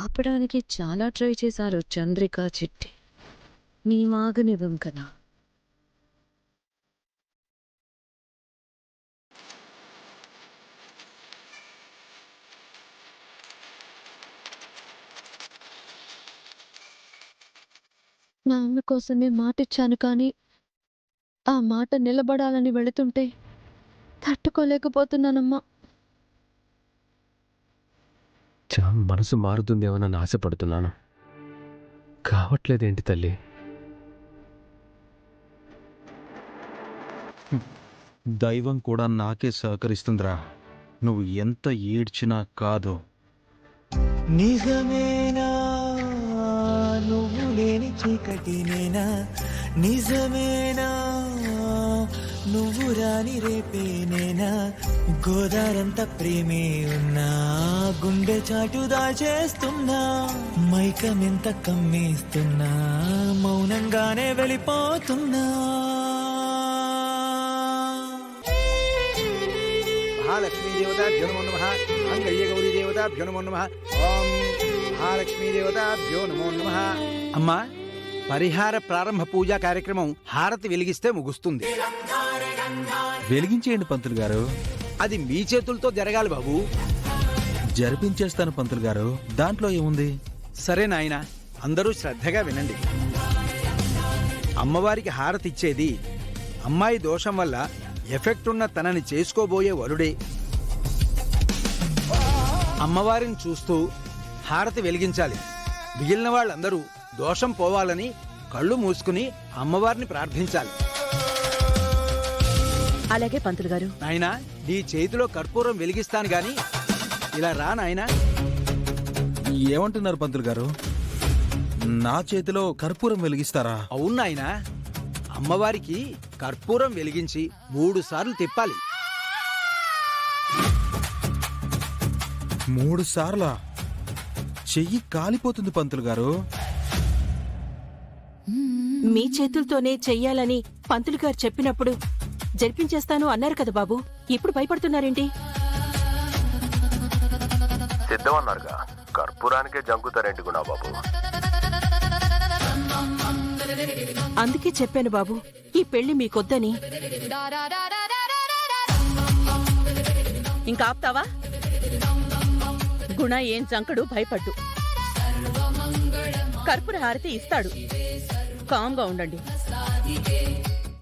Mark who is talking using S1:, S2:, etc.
S1: ఆపడానికి చాలా ట్రై చేశారు చంద్రిక చిట్టి. నీ మాగనివ్వం కదా. నా అమ్మ కోసమే మాటిచ్చాను కానీ ఆ మాట నిలబడాలని వెళుతుంటే తట్టుకోలేకపోతున్నానమ్మా.
S2: మనసు మారుతుందేమోనని ఆశపడుతున్నాను, కావట్లేదేంటి తల్లి?
S3: దైవం కూడా నాకే సహకరిస్తుందిరా. నువ్వు ఎంత ఏడ్చినా కాదు.
S4: నిజమేనా నువ్వు లేని చీకటినేనా, నిజమేనా నువ్వు రాని రేపేనేనా, గోదారంత ప్రేమే ఉన్నా గుండె చాటు దాచేస్తున్నా, మైకమెంత కమ్మేస్తున్నా మౌనంగానే వెళ్ళిపోతున్నా.
S5: మహాలక్ష్మీదేవతాభ్యో నమో నమః. మంగళ్యగౌరీదేవతాభ్యో నమో నమః. ఓం మహాలక్ష్మీదేవతాభ్యో నమో నమః. అమ్మా, పరిహార ప్రారంభ పూజా కార్యక్రమం హారతి వెలిగిస్తే ముగుస్తుంది.
S3: వెలిగించేయండి పంతులు గారు.
S5: అది మీ చేతులతో జరగాలి బాబు.
S3: జరిపించేస్తాను పంతులు గారు, దాంట్లో ఏముంది?
S5: సరే నాయనా, అందరూ శ్రద్ధగా వినండి. అమ్మవారికి హారతి ఇచ్చేది అమ్మాయి దోషం వల్ల ఎఫెక్ట్ ఉన్న తనని చేసుకోబోయే వరుడే. అమ్మవారిని చూస్తూ హారతి వెలిగించాలి. మిగిలిన వాళ్ళందరూ దోషం పోవాలని కళ్ళు మూసుకుని అమ్మవారిని ప్రార్థించాలి.
S1: అలాగే పంతులు గారు.
S5: నాయనా, నీ చేతిలో కర్పూరం వెలిగిస్తాను గాని ఇలా రా నాయనా.
S3: ఏమంటున్నారు పంతులు గారు? నా చేతిలో కర్పూరం వెలిగిస్తారా?
S5: అవును నాయనా, అమ్మవారికి కర్పూరం వెలిగించి 3 సార్లు తిప్పాలి.
S3: 3 సార్లా? చెయ్యి కాలిపోతుంది పంతులు గారు.
S6: మీ చేతులతోనే చెయ్యాలని పంతులు గారు చెప్పినప్పుడు జరిపించేస్తాను అన్నారు కదా బాబు, ఇప్పుడు భయపడుతున్నారేంటి?
S2: సిద్ధమన్నారుగా, కర్పూరానికే జంకుతారేంటి గుణా బాబు?
S6: అందుకే చెప్పాను బాబు, ఈ పెళ్లి మీకొద్దని.
S7: ఇంకా ఆపుతావా? గుణ ఏం జంకడు, భయపడ్డు. కర్పూర హారతి ఇస్తాడు. కామ్గా ఉండండి.